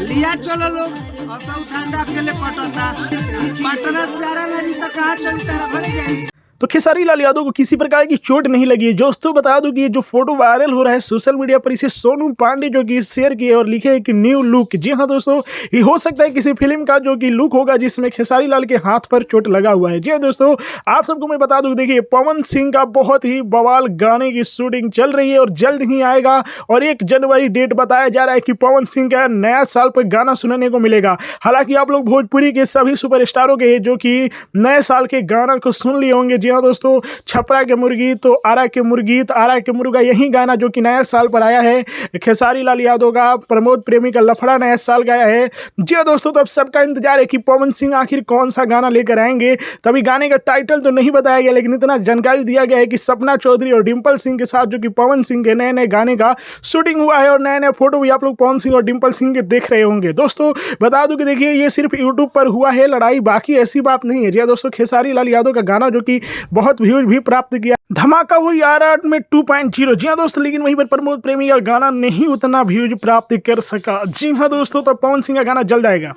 लिया चलो लोग ठंडा के लिए पटना सारा नदी तक कहाँ चलता तो खेसारी लाल यादव को किसी प्रकार की चोट नहीं लगी है। दोस्तों बता दूं कि ये जो फोटो वायरल हो रहा है सोशल मीडिया पर, इसे सोनू पांडे जो कि शेयर किए और लिखे एक न्यू लुक। जी हाँ दोस्तों, ये हो सकता है किसी फिल्म का जो कि लुक होगा जिसमें खेसारी लाल के हाथ पर चोट लगा हुआ है। जी हाँ दोस्तों, आप सबको मैं बता दूं, देखिए पवन सिंह का बहुत ही बवाल गाने की शूटिंग चल रही है और जल्द ही आएगा। और 1 जनवरी डेट बताया जा रहा है कि पवन सिंह का नया साल पर गाना सुनने को मिलेगा। हालांकि आप लोग भोजपुरी के सभी सुपरस्टारों के जो कि नए साल के गाना को सुन लिए होंगे। जी हाँ दोस्तों, छपरा के मुर्गी तो आरा के मुर्गी तो आरा के मुर्गा, यही गाना जो कि नया साल पर आया है। खेसारी लाल यादव का प्रमोद प्रेमी का लफड़ा नया साल गाया है। जी हाँ दोस्तों, तो अब सबका इंतजार है कि पवन सिंह आखिर कौन सा गाना लेकर आएंगे। तभी गाने का टाइटल तो नहीं बताया गया, लेकिन इतना जानकारी दिया गया है कि सपना चौधरी और डिंपल सिंह के साथ जो कि पवन सिंह के नए नए गाने का शूटिंग हुआ है और नए नए फोटो भी आप लोग पवन सिंह और डिंपल सिंह के देख रहे होंगे। दोस्तों बता दूं कि देखिए ये सिर्फ यूट्यूब पर हुआ है लड़ाई, बाकी ऐसी बात नहीं है। जी हाँ दोस्तों, खेसारी लाल यादव का गाना जो कि बहुत व्यूज भी प्राप्त किया, धमाका हुई आर में 2.0। जी हाँ दोस्तों, लेकिन वहीं पर प्रमोद प्रेमी का गाना नहीं उतना व्यूज प्राप्त कर सका। जी हाँ दोस्तों, तो पवन सिंह का गाना जल्द आएगा।